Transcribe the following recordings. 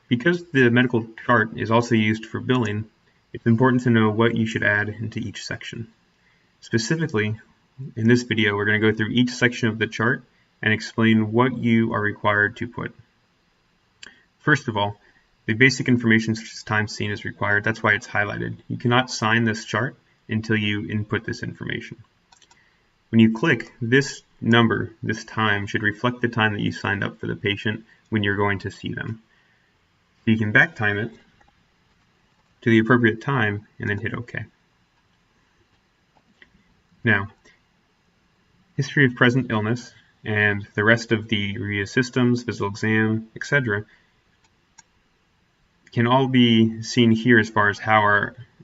Because the medical chart is also used for billing, it's important to know what you should add into each section. Specifically, in this video, we're going to go through each section of the chart and explain what you are required to put. First of all, the basic information such as time seen is required. That's why it's highlighted. You cannot sign this chart until you input this information. When you click, this number, this time, should reflect the time that you signed up for the patient when you're going to see them. So you can back time it to the appropriate time and then hit OK. Now, history of present illness and the rest of the review systems, physical exam, etc. can all be seen here as far as how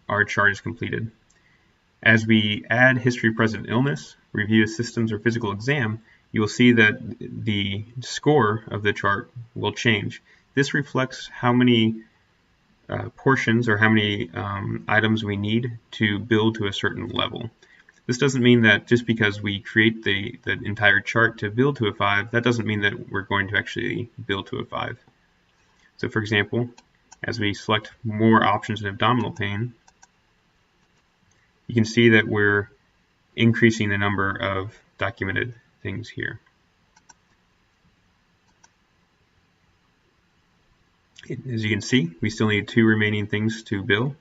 our chart is completed. As we add history of present illness, review systems, or physical exam, you will see that the score of the chart will change. This reflects how many portions or how many items we need to build to a certain level. This doesn't mean that just because we create the entire chart to build to a 5, that doesn't mean that we're going to actually build to a 5. So for example, as we select more options in abdominal pain, you can see that we're increasing the number of documented things here. As you can see, we still need 2 remaining things to bill.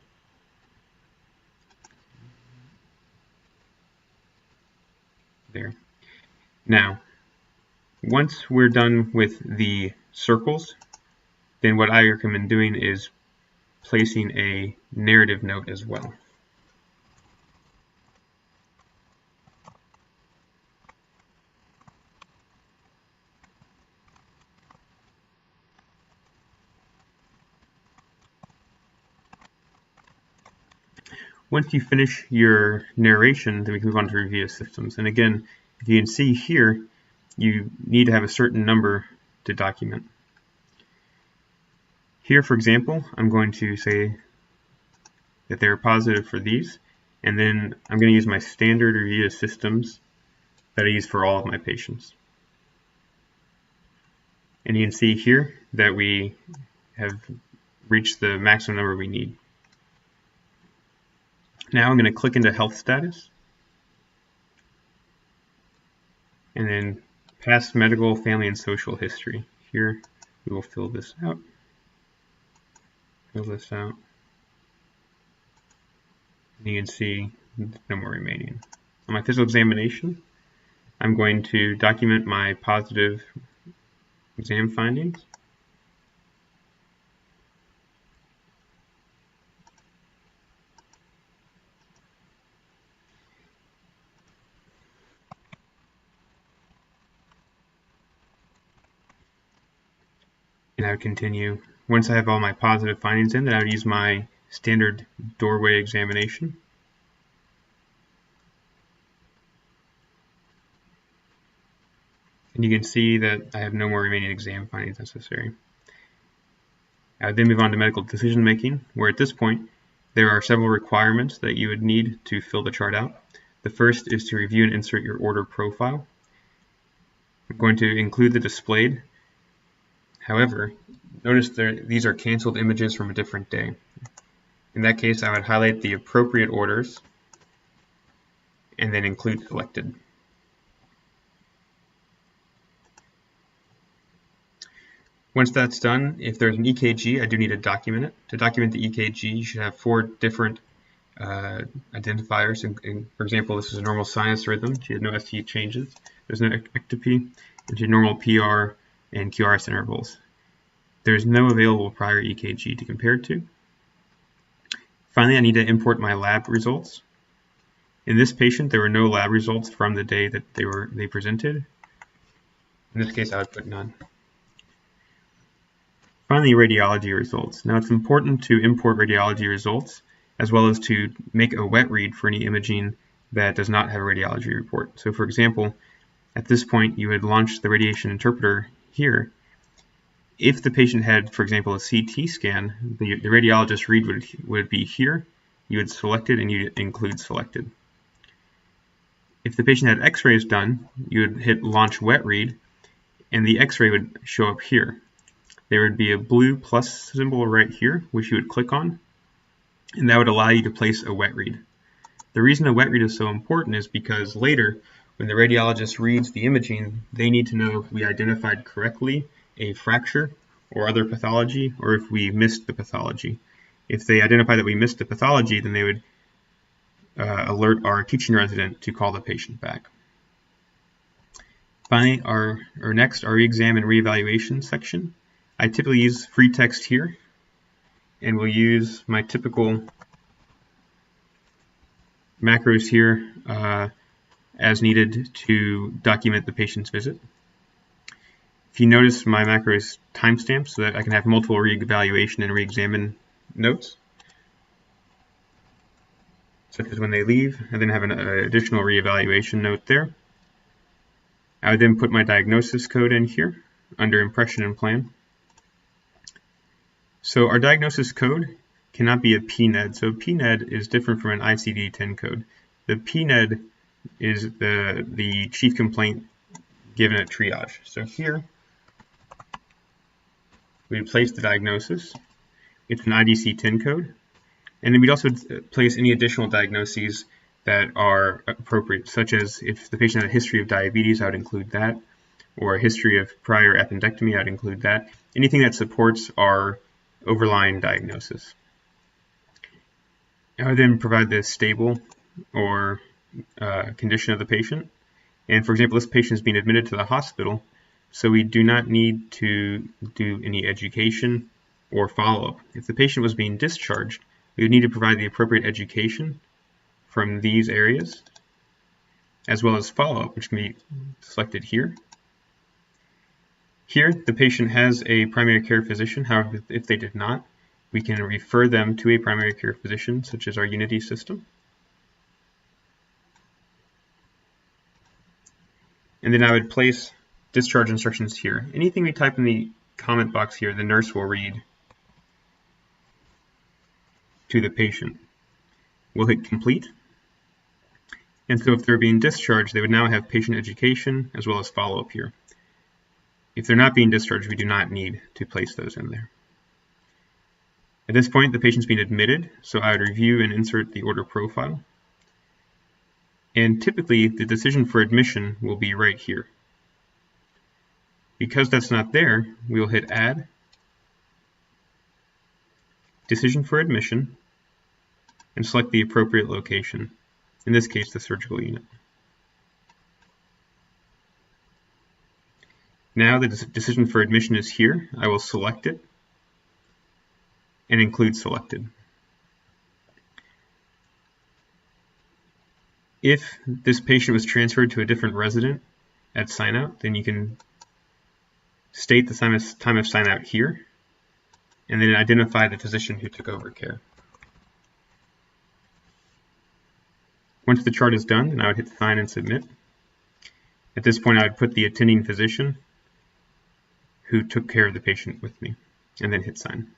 There. Now, once we're done with the circles, then what I recommend doing is placing a narrative note as well. Once you finish your narration, then we can move on to review systems. And again, if you can see here, you need to have a certain number to document. Here, for example, I'm going to say that they're positive for these, and then I'm going to use my standard review systems that I use for all of my patients. And you can see here that we have reached the maximum number we need. Now I'm going to click into health status and then past medical, family, and social history. Here we will fill this out. And you can see no more remaining. On my physical examination, I'm going to document my positive exam findings. And I would continue. Once I have all my positive findings in, then I would use my standard doorway examination. And you can see that I have no more remaining exam findings necessary. I would then move on to medical decision making, where at this point there are several requirements that you would need to fill the chart out. The first is to review and insert your order profile. I'm going to include the displayed. However, notice these are canceled images from a different day. In that case, I would highlight the appropriate orders and then include selected. Once that's done, if there's an EKG, I do need to document it. To document the EKG, you should have 4 different identifiers. For example, this is a normal sinus rhythm. She had no ST changes. There's no ectopy. And she had normal PR and QRS intervals. There's no available prior EKG to compare it to. Finally, I need to import my lab results. In this patient, there were no lab results from the day that they presented. In this case, I would put none. Finally, radiology results. Now, it's important to import radiology results as well as to make a wet read for any imaging that does not have a radiology report. So, for example, at this point, you would launch the radiation interpreter here. If the patient had, for example, a CT scan, the radiologist read would be here. You would select it and you would include selected. If the patient had x-rays done, you would hit launch wet read and the x-ray would show up here. there would be a blue plus symbol right here, which you would click on, and that would allow you to place a wet read. The reason a wet read is so important is because later, when the radiologist reads the imaging, they need to know if we identified correctly a fracture or other pathology, or if we missed the pathology. If they identify that we missed the pathology, then they would alert our teaching resident to call the patient back. Finally, our re-exam and re-evaluation section. I typically use free text here, and we'll use my typical macros here as needed to document the patient's visit. If you notice, my macro is timestamped so that I can have multiple re-evaluation and re-examine notes, such as when they leave, and then have an additional re-evaluation note there. I would then put my diagnosis code in here under impression and plan. So our diagnosis code cannot be a PNED. So PNED is different from an ICD-10 code. The PNED is the chief complaint given at triage. So here, we place the diagnosis. It's an IDC-10 code. And then we'd also place any additional diagnoses that are appropriate, such as if the patient had a history of diabetes, I would include that, or a history of prior appendectomy, I would include that. Anything that supports our overlying diagnosis. I would then provide the stable or condition of the patient. And for example, this patient is being admitted to the hospital, so we do not need to do any education or follow-up. If the patient was being discharged, we would need to provide the appropriate education from these areas, as well as follow-up, which can be selected here. Here, the patient has a primary care physician. However, if they did not, we can refer them to a primary care physician, such as our Unity system. And then I would place discharge instructions here. Anything we type in the comment box here, the nurse will read to the patient. We'll hit complete. And so if they're being discharged, they would now have patient education as well as follow-up here. If they're not being discharged, we do not need to place those in there. At this point, the patient's being admitted, so I would review and insert the order profile. And typically, the decision for admission will be right here. Because that's not there, we'll hit Add, Decision for Admission, and select the appropriate location, in this case, the surgical unit. Now the decision for admission is here. I will select it and include selected. If this patient was transferred to a different resident at sign-out, then you can state the time of sign-out here, and then identify the physician who took over care. Once the chart is done, then I would hit Sign and Submit. At this point, I would put the attending physician who took care of the patient with me, and then hit Sign.